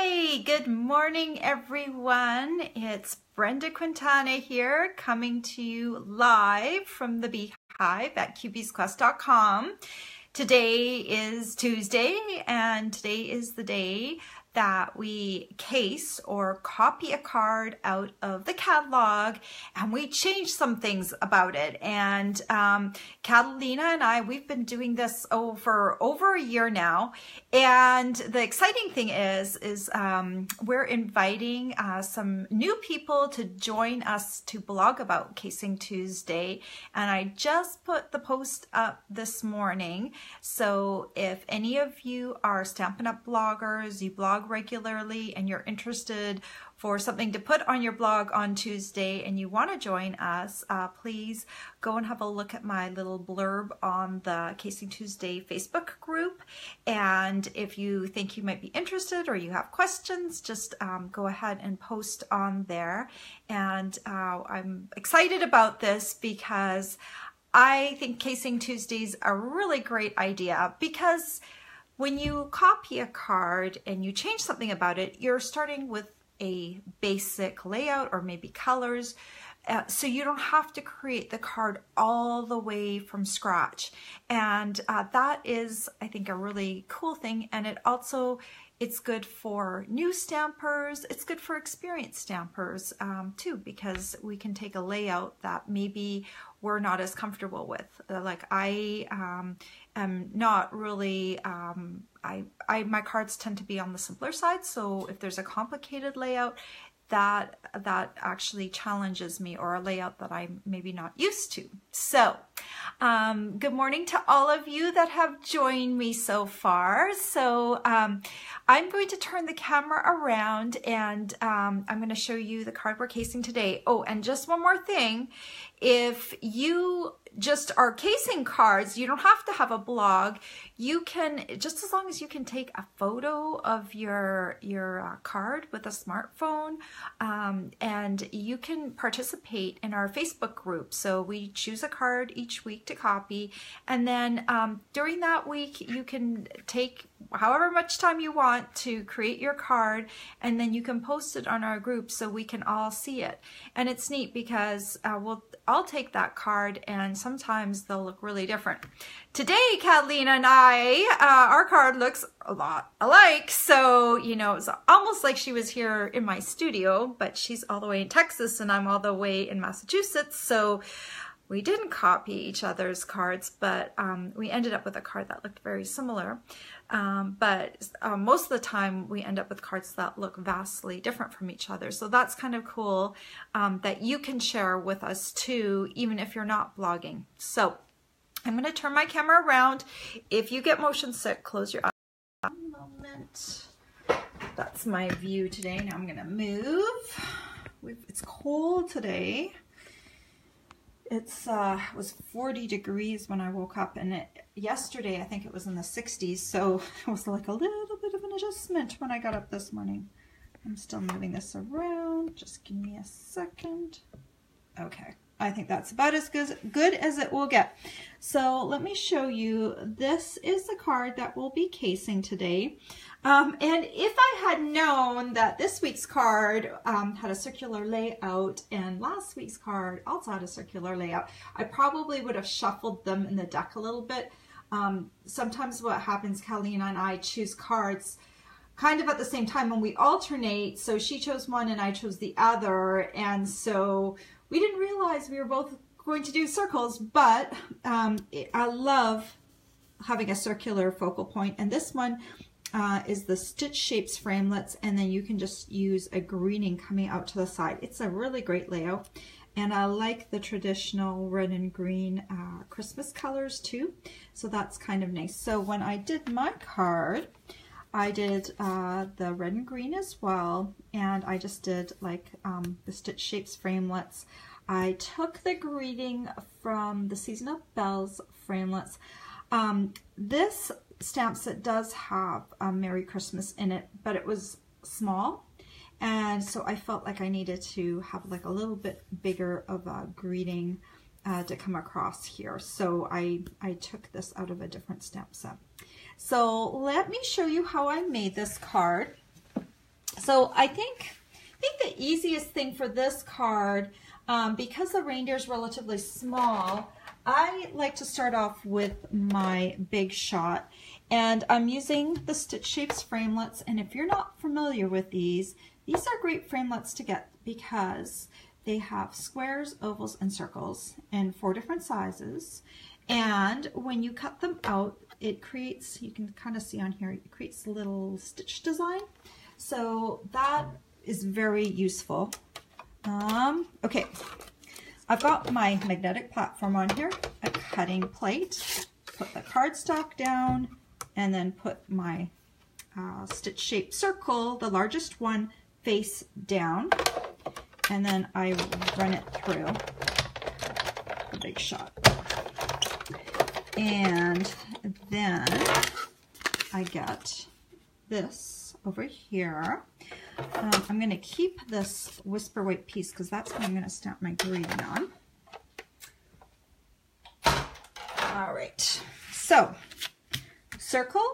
Hi, good morning everyone. It's Brenda Quintana here coming to you live from the Beehive at QBsQuest.com. Today is Tuesday and today is the day that we case or copy a card out of the catalog, and we change some things about it. And Catalina and I, we've been doing this over a year now. And the exciting thing is we're inviting some new people to join us to blog about Casing Tuesday. And I just put the post up this morning. So if any of you are Stampin' Up! Bloggers, you blog regularly and you're interested for something to put on your blog on Tuesday and you want to join us, please go and have a look at my little blurb on the Casing Tuesday Facebook group. And if you think you might be interested or you have questions, just go ahead and post on there. And I'm excited about this because I think Casing Tuesday's a really great idea, because when you copy a card and you change something about it, you're starting with a basic layout or maybe colors, so you don't have to create the card all the way from scratch. And that is, I think, a really cool thing. And it's good for new stampers. It's good for experienced stampers too, because we can take a layout that maybe we're not as comfortable with. Like I am not really, my cards tend to be on the simpler side. So if there's a complicated layout, that actually challenges me, or a layout that I'm maybe not used to. So good morning to all of you that have joined me so far. So I'm going to turn the camera around and I'm going to show you the card we're casing today. Oh, and just one more thing. If you just are casing cards, you don't have to have a blog. You can, just as long as you can take a photo of your card with a smartphone, and you can participate in our Facebook group. So we choose a card each week to copy, and then during that week you can take however much time you want to create your card, and then you can post it on our group so we can all see it. And it's neat because I'll take that card and sometimes they'll look really different. Today, Catalina and I, our card looks a lot alike. So, you know, it's almost like she was here in my studio, but she's all the way in Texas and I'm all the way in Massachusetts. So we didn't copy each other's cards, but we ended up with a card that looked very similar. But most of the time we end up with cards that look vastly different from each other. So that's kind of cool that you can share with us too, even if you're not blogging. So I'm going to turn my camera around. If you get motion sick, close your eyes. One moment. That's my view today. Now I'm going to move. It's cold today. It was 40 degrees when I woke up, and yesterday I think it was in the 60s, so it was like a little bit of an adjustment when I got up this morning. I'm still moving this around. Just give me a second. Okay, I think that's about as good as it will get. So let me show you. This is the card that we'll be casing today. And if I had known that this week's card had a circular layout and last week's card also had a circular layout, I probably would have shuffled them in the deck a little bit. Sometimes what happens, Catalina and I choose cards kind of at the same time and we alternate. So she chose one and I chose the other. And so we didn't realize we were both going to do circles, but I love having a circular focal point. And this one is the Stitch Shapes framelets, and then you can just use a greening coming out to the side. It's a really great layout, and I like the traditional red and green Christmas colors too, so that's kind of nice. So when I did my card, I did the red and green as well, and I just did like the Stitch Shapes framelets. I took the greeting from the Season of Bells framelets. This stamp set does have Merry Christmas in it, but it was small, and so I felt like I needed to have like a little bit bigger of a greeting to come across here. So I took this out of a different stamp set. So let me show you how I made this card. So I think the easiest thing for this card, because the reindeer is relatively small, I like to start off with my Big Shot, and I'm using the Stitch Shapes framelits. And if you're not familiar with these are great framelits to get because they have squares, ovals, and circles in 4 different sizes. And when you cut them out, it creates, you can kind of see on here, it creates a little stitch design. So that is very useful. Okay, I've got my magnetic platform on here, a cutting plate, put the cardstock down, and then put my stitch shaped circle, the largest one, face down, and then I run it through the Big Shot. And then I get this over here. I'm going to keep this Whisper White piece because that's what I'm going to stamp my greeting on. All right, so circle.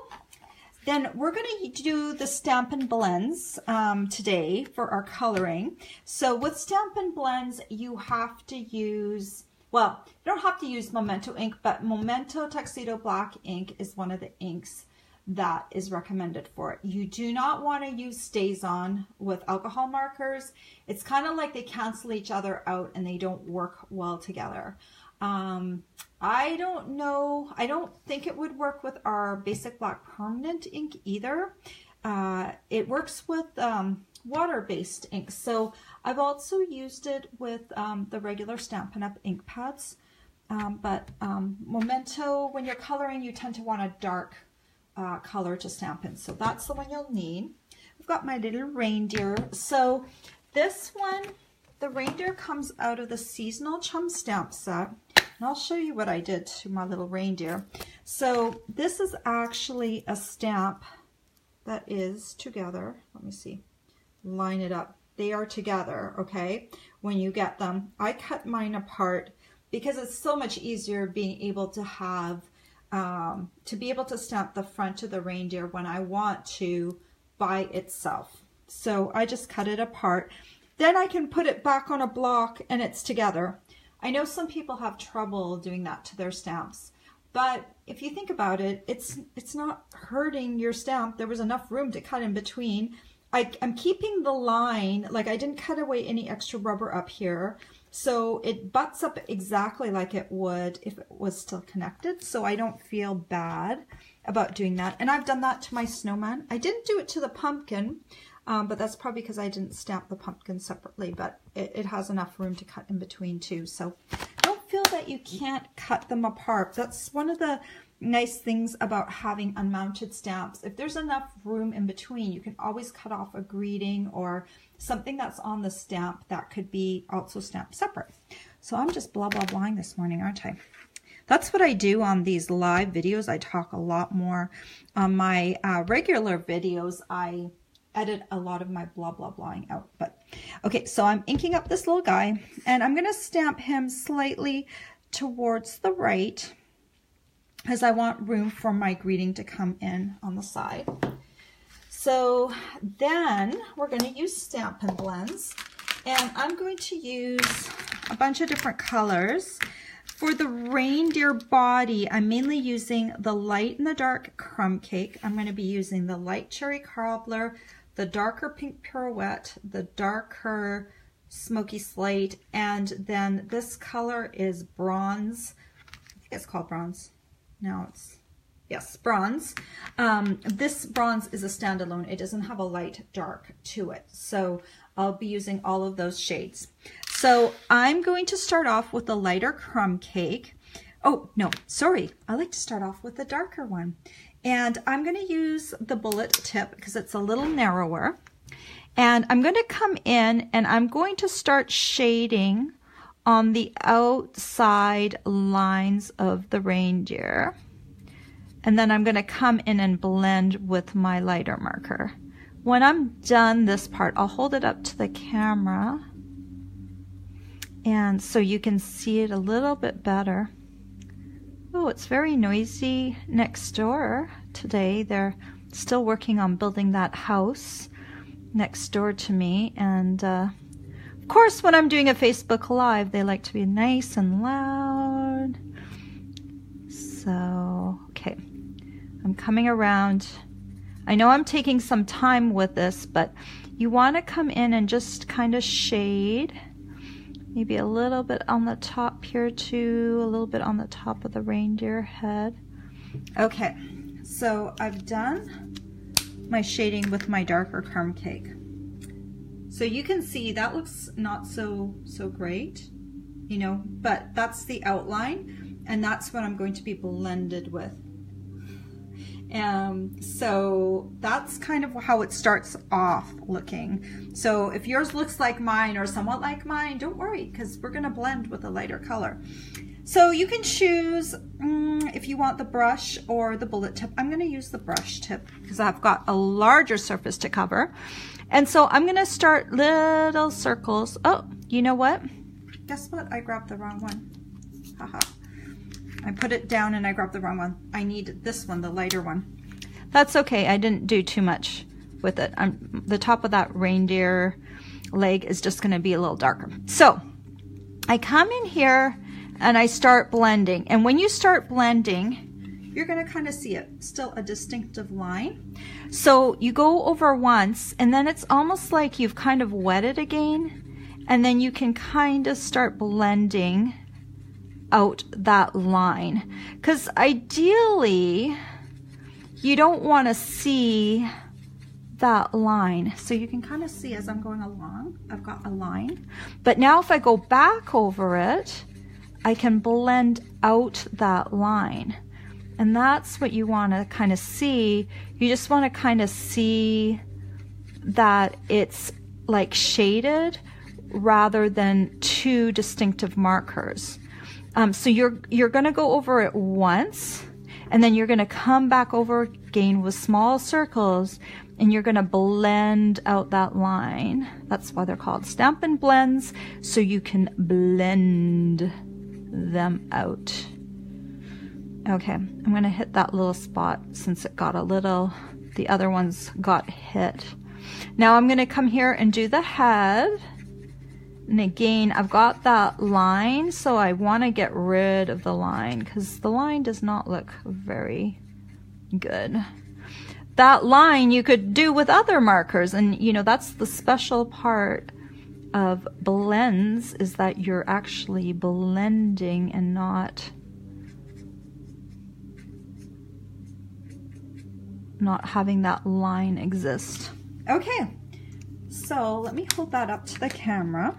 Then we're going to do the Stampin' blends today for our coloring. So with Stampin' blends, you have to use, well, you don't have to use Memento ink, but Memento Tuxedo Black ink is one of the inks that is recommended for it. You do not want to use StazOn with alcohol markers. It's kind of like they cancel each other out and they don't work well together. I don't know, I don't think it would work with our basic black permanent ink either. It works with water-based ink. So I've also used it with the regular Stampin' Up! Ink pads. But Memento, when you're coloring, you tend to want a dark color to stamp in. So that's the one you'll need. I've got my little reindeer. So this one, the reindeer comes out of the seasonal chum stamp set. And I'll show you what I did to my little reindeer. So this is actually a stamp that is together. Let me see. Line it up. They are together, okay? When you get them. I cut mine apart because it's so much easier being able to have to be able to stamp the front of the reindeer when I want to by itself. So I just cut it apart. Then I can put it back on a block and it's together. I know some people have trouble doing that to their stamps, but if you think about it, it's not hurting your stamp. There was enough room to cut in between. I'm keeping the line, like I didn't cut away any extra rubber up here. So it butts up exactly like it would if it was still connected. So I don't feel bad about doing that. And I've done that to my snowman. I didn't do it to the pumpkin, but that's probably because I didn't stamp the pumpkin separately, but it has enough room to cut in between too. So don't feel that you can't cut them apart. That's one of the nice things about having unmounted stamps. If there's enough room in between, you can always cut off a greeting or something that's on the stamp that could be also stamped separate. So I'm just blah, blah, blahing this morning, aren't I? That's what I do on these live videos. I talk a lot more. On my regular videos, I edit a lot of my blah, blah, blahing out. But okay, so I'm inking up this little guy, and I'm going to stamp him slightly towards the right, as I want room for my greeting to come in on the side. So then we're going to use Stampin' blends, and I'm going to use a bunch of different colors. For the reindeer body, I'm mainly using the light and the dark crumb cake. I'm going to be using the light cherry cobbler, the darker pink pirouette, the darker smoky slate, and then this color is bronze. I think it's called bronze. No, it's, yes, bronze. This bronze is a standalone. It doesn't have a light dark to it. So I'll be using all of those shades. So I'm going to start off with the lighter crumb cake. Oh, no, sorry. I like to start off with the darker one. And I'm going to use the bullet tip because it's a little narrower. And I'm going to come in and I'm going to start shading on the outside lines of the reindeer. And then I'm going to come in and blend with my lighter marker. When I'm done this part, I'll hold it up to the camera, and so you can see it a little bit better. Oh, it's very noisy next door today. They're still working on building that house. next door to me, and of course when I'm doing a Facebook Live they like to be nice and loud. So okay, I'm coming around. I know I'm taking some time with this, but you want to come in and just kind of shade, maybe a little bit on the top here too, a little bit on the top of the reindeer head. Okay, so I've done my shading with my darker crumb cake. So you can see that looks not so great, you know, but that's the outline, and that's what I'm going to be blended with. So that's kind of how it starts off looking. So if yours looks like mine or somewhat like mine, don't worry, because we're going to blend with a lighter color. So you can choose if you want the brush or the bullet tip. I'm going to use the brush tip because I've got a larger surface to cover. And so I'm going to start little circles. Oh, you know what? Guess what? I grabbed the wrong one. Haha. I put it down and I grabbed the wrong one. I need this one, the lighter one. That's okay. I didn't do too much with it. The top of that reindeer leg is just going to be a little darker. So I come in here and I start blending. And when you start blending, you're going to kind of see it. Still a distinctive line. So you go over once, and then it's almost like you've kind of wet it again. And then you can kind of start blending out that line. Because ideally, you don't want to see that line. So you can kind of see as I'm going along, I've got a line. But now if I go back over it, I can blend out that line. And that's what you want to kind of see. You just want to kind of see that it's like shaded rather than two distinctive markers. So you're going to go over it once, and then you're going to come back over again with small circles, and you're going to blend out that line. That's why they're called Stampin' blends, so you can blend them out. Okay, I'm going to hit that little spot since it got a little, the other ones got hit. Now I'm going to come here and do the head. And again, I've got that line, so I want to get rid of the line because the line does not look very good. That line you could do with other markers, and you know, that's the special part of blends, is that you're actually blending and not having that line exist. Okay, so let me hold that up to the camera.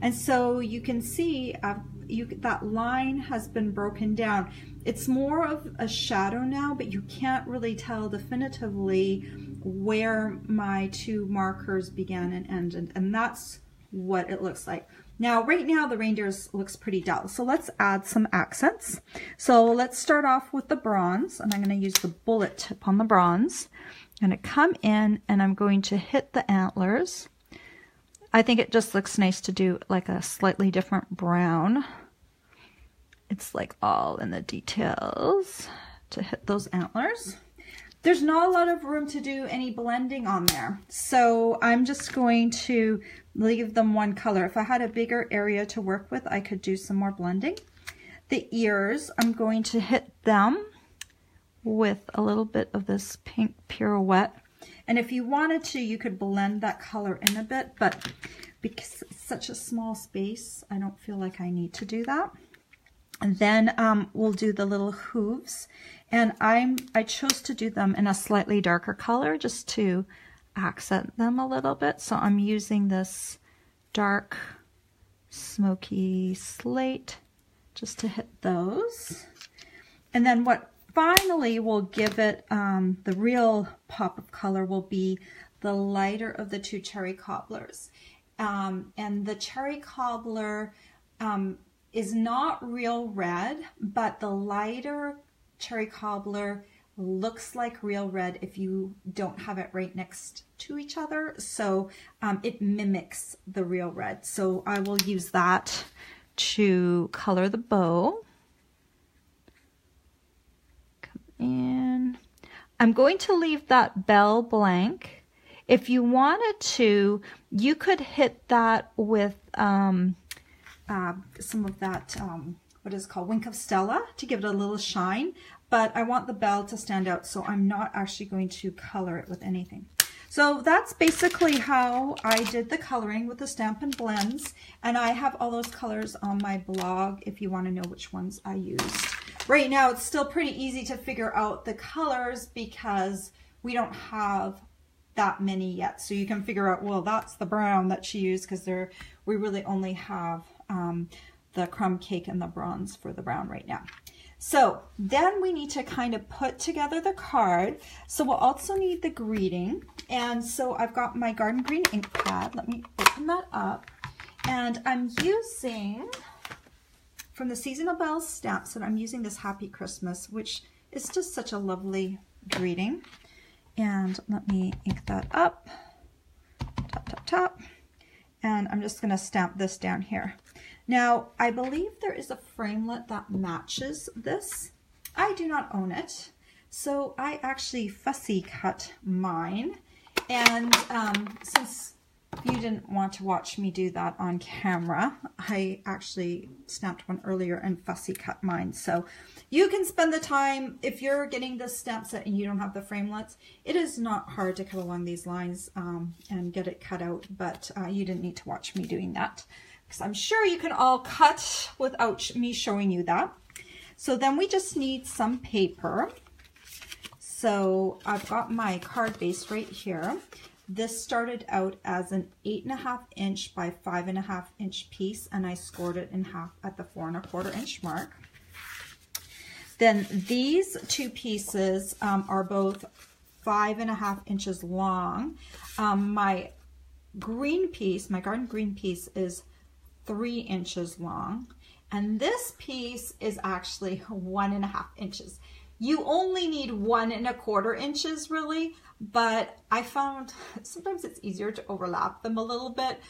And so you can see that line has been broken down. It's more of a shadow now, but you can't really tell definitively where my two markers began and ended. And that's what it looks like. Now, right now, the reindeers looks pretty dull. So let's add some accents. So let's start off with the bronze. And I'm going to use the bullet tip on the bronze. I'm going to come in and I'm going to hit the antlers. I think it just looks nice to do like a slightly different brown. It's like all in the details to hit those antlers. There's not a lot of room to do any blending on there. So I'm just going to leave them one color. If I had a bigger area to work with, I could do some more blending. The ears, I'm going to hit them with a little bit of this pink pirouette. And if you wanted to, you could blend that color in a bit, but because it's such a small space, I don't feel like I need to do that. And then we'll do the little hooves. And I chose to do them in a slightly darker color just to accent them a little bit. So I'm using this dark smoky slate just to hit those. And then what finally will give it the real pop of color will be the lighter of the two cherry cobblers. And the cherry cobbler is not real red, but the lighter cherry cobbler looks like real red if you don't have it right next to each other. So it mimics the real red. So I will use that to color the bow. And I'm going to leave that bell blank. If you wanted to, you could hit that with some of that, what is called Wink of Stella to give it a little shine, but I want the bell to stand out, so I'm not actually going to color it with anything. So that's basically how I did the coloring with the Stampin' blends, and I have all those colors on my blog if you want to know which ones I used. Right now it's still pretty easy to figure out the colors because we don't have that many yet, so you can figure out, well, that's the brown that she used, because we really only have the crumb cake and the bronze for the brown right now. So then we need to kind of put together the card. So we'll also need the greeting, and so I've got my garden green ink pad. Let me open that up, and I'm using from the Seasonal Bells stamp set, I'm using this Happy Christmas, which is just such a lovely greeting. And let me ink that up, top, top, top. And I'm just going to stamp this down here. Now, I believe there is a framelit that matches this. I do not own it, so I actually fussy cut mine. And since you didn't want to watch me do that on camera, I actually stamped one earlier and fussy cut mine. So you can spend the time, if you're getting this stamp set and you don't have the framelets, it is not hard to cut along these lines and get it cut out, but you didn't need to watch me doing that, because I'm sure you can all cut without me showing you that. So then we just need some paper. So I've got my card base right here. This started out as an 8.5 inch by 5.5 inch piece, and I scored it in half at the 4 1/4 inch mark. Then these two pieces are both 5.5 inches long. My green piece, my garden green piece, is 3 inches long, and this piece is actually 1.5 inches. You only need 1 1/4 inches really, but I found sometimes it's easier to overlap them a little bit.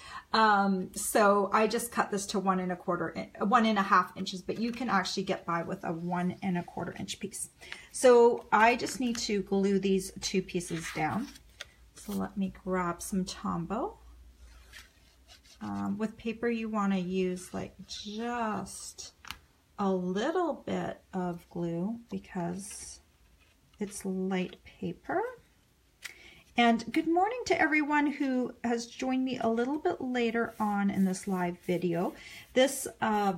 So I just cut this to 1.5 inches, but you can actually get by with a 1 1/4 inch piece. So I just need to glue these two pieces down. So let me grab some Tombow. With paper, you want to use like just a little bit of glue because it's light paper. And good morning to everyone who has joined me a little bit later on in this live video. This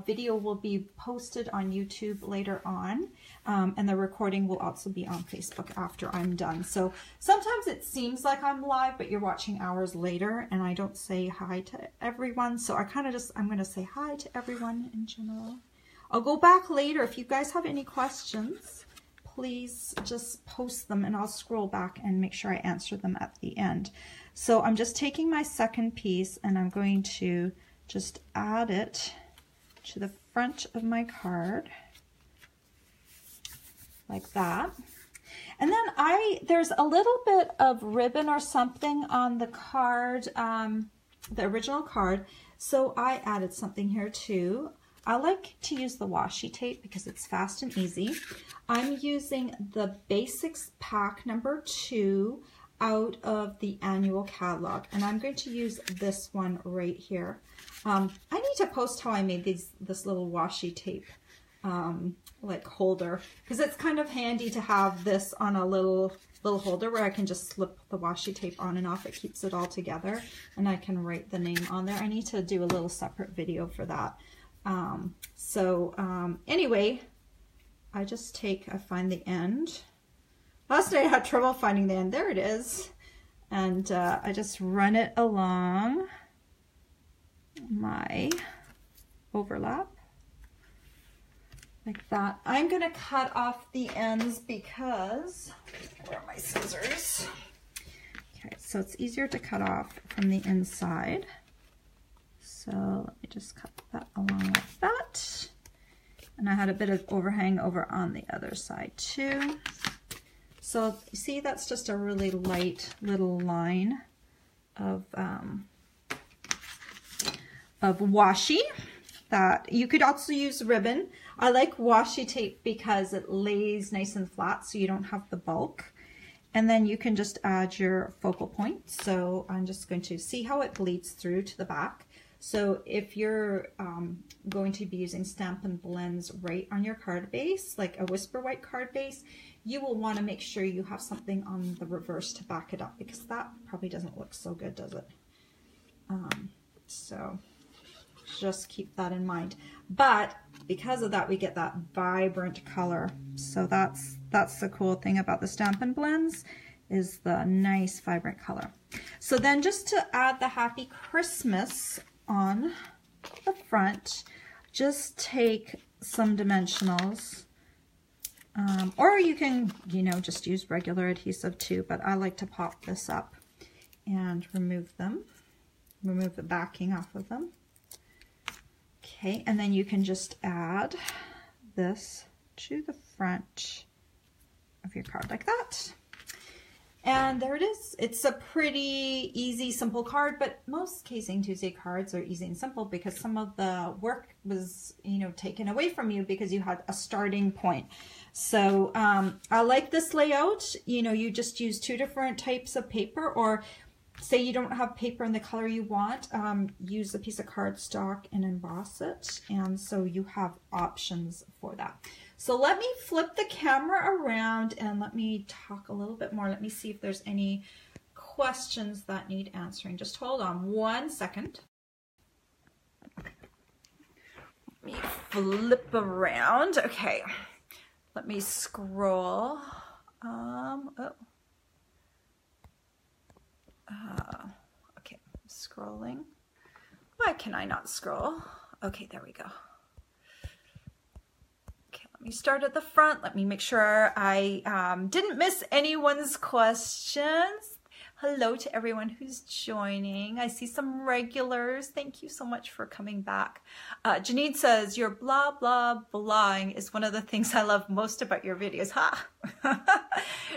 video will be posted on YouTube later on, and the recording will also be on Facebook after I'm done. So sometimes it seems like I'm live, but you're watching hours later, and I don't say hi to everyone. So I'm going to say hi to everyone in general. I'll go back later. If you guys have any questions, please just post them and I'll scroll back and make sure I answer them at the end. So I'm just taking my second piece and I'm going to just add it to the front of my card like that. And then there's a little bit of ribbon or something on the card, the original card. So I added something here too. I like to use the washi tape because it's fast and easy. I'm using the Basics Pack number 2 out of the annual catalog, and I'm going to use this one right here. I need to post how I made this little washi tape like holder, because it's kind of handy to have this on a little holder where I can just slip the washi tape on and off. It keeps it all together, and I can write the name on there. I need to do a little separate video for that. Anyway, I find the end. Last night I had trouble finding the end. There it is. And I just run it along my overlap like that. I'm going to cut off the ends because, where are my scissors? Okay, so it's easier to cut off from the inside. So let me just cut that along like that. And I had a bit of overhang over on the other side too. So you see, that's just a really light little line of washi. That you could also use ribbon. I like washi tape because it lays nice and flat so you don't have the bulk. And then you can just add your focal point. So I'm just going to see how it bleeds through to the back. So if you're going to be using Stampin' blends right on your card base, like a Whisper White card base, you will want to make sure you have something on the reverse to back it up, because that probably doesn't look so good, does it? So just keep that in mind. But because of that, we get that vibrant color. So that's the cool thing about the Stampin' blends, is the nice vibrant color. So then just to add the Happy Christmas on the front, just take some dimensionals, or you can, you know, just use regular adhesive too, but I like to pop this up and remove them, remove the backing off of them. Okay, and then you can just add this to the front of your card like that. And there it is. It's a pretty easy, simple card, but most Casing Tuesday cards are easy and simple because some of the work was, you know, taken away from you because you had a starting point. So I like this layout. You know, you just use 2 different types of paper, or say you don't have paper in the color you want, use a piece of cardstock and emboss it. And so you have options for that. So let me flip the camera around and let me talk a little bit more. Let me see if there's any questions that need answering. Just hold on 1 second. Let me flip around. Okay, let me scroll. Okay, I'm scrolling. Why can I not scroll? Okay, there we go. Okay, let me start at the front. Let me make sure I didn't miss anyone's questions. Hello to everyone who's joining. I see some regulars. Thank you so much for coming back. Janine says, your blah, blah, blahing is one of the things I love most about your videos. Ha!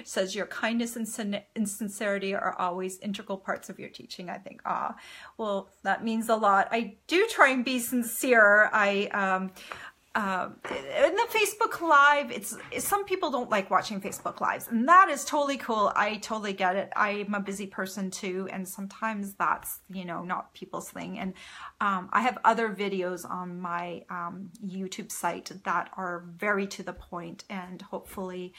Says your kindness and sincerity are always integral parts of your teaching, I think. Ah, well, that means a lot. I do try and be sincere. In the Facebook Live, it's some people don't like watching Facebook Lives, and that is totally cool. I totally get it. I'm a busy person too, and sometimes that's, you know, not people's thing. And I have other videos on my YouTube site that are very to the point, and hopefully,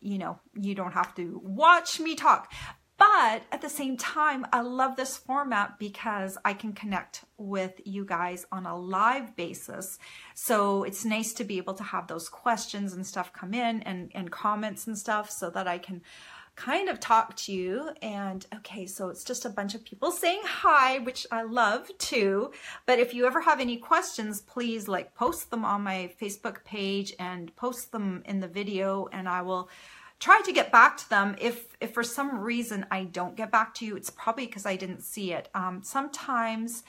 you know, you don't have to watch me talk. But at the same time, I love this format because I can connect with you guys on a live basis. So it's nice to be able to have those questions and stuff come in, and comments and stuff, so that I can kind of talk to you. And okay, so it's just a bunch of people saying hi, which I love too. But if you ever have any questions, please like post them on my Facebook page and post them in the video, and I will try to get back to them. If for some reason I don't get back to you, it's probably because I didn't see it. Sometimes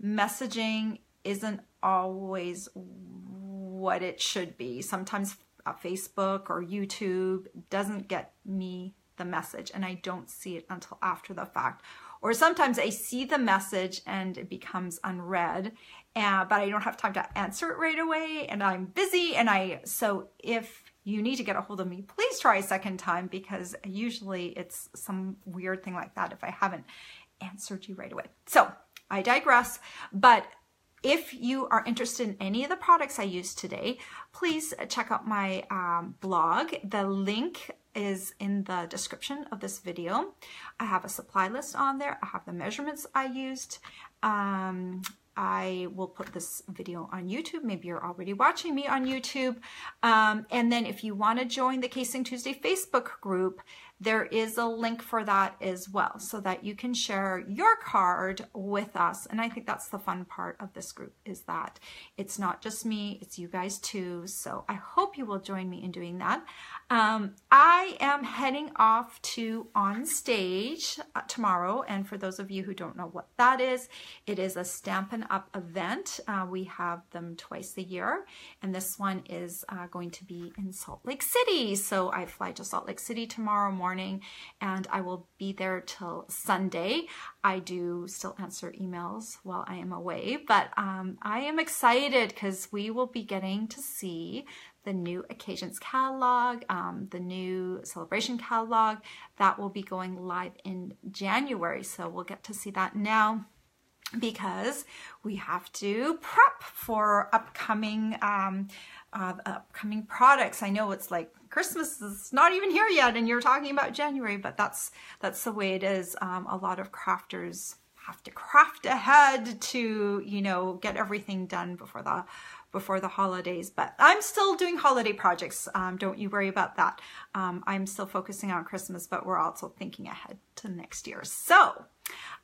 messaging isn't always what it should be. Sometimes Facebook or YouTube doesn't get me the message, and I don't see it until after the fact. Or sometimes I see the message and it becomes unread, but I don't have time to answer it right away, and I'm busy. So if you need to get a hold of me, please try a second time, because usually it's some weird thing like that if I haven't answered you right away. So I digress, but if you are interested in any of the products I used today, please check out my blog. The link is in the description of this video. I have a supply list on there. I have the measurements I used. I will put this video on YouTube. Maybe you're already watching me on YouTube. And then if you want to join the Casing Tuesday Facebook group, there is a link for that as well, so that you can share your card with us. And I think that's the fun part of this group, is that it's not just me, it's you guys too. So I hope you will join me in doing that. I am heading off to On Stage tomorrow. And for those of you who don't know what that is, it is a Stampin' Up event. We have them twice a year. And this one is going to be in Salt Lake City. So I fly to Salt Lake City tomorrow morning, and I will be there till Sunday. I do still answer emails while I am away, but I am excited because we will be getting to see the new occasions catalog, the new celebration catalog that will be going live in January. So we'll get to see that now, because we have to prep for upcoming products. I know it's like Christmas is not even here yet and you're talking about January, but that's the way it is. A lot of crafters have to craft ahead to, you know, get everything done before the holidays. But I'm still doing holiday projects. Don't you worry about that. I'm still focusing on Christmas, but we're also thinking ahead to next year. So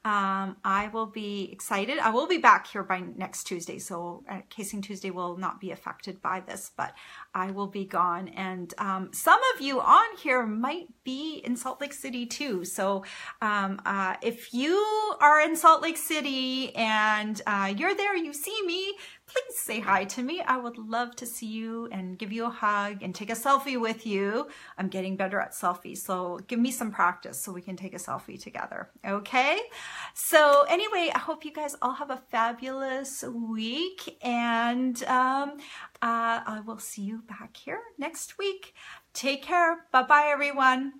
I will be excited. I will be back here by next Tuesday. So Casing Tuesday will not be affected by this, but I will be gone. And some of you on here might be in Salt Lake City too. So if you are in Salt Lake City and you're there, you see me, please say hi to me. I would love to see you and give you a hug and take a selfie with you. I'm getting better at selfies, so give me some practice so we can take a selfie together, okay? So anyway, I hope you guys all have a fabulous week, and I will see you back here next week. Take care. Bye-bye, everyone.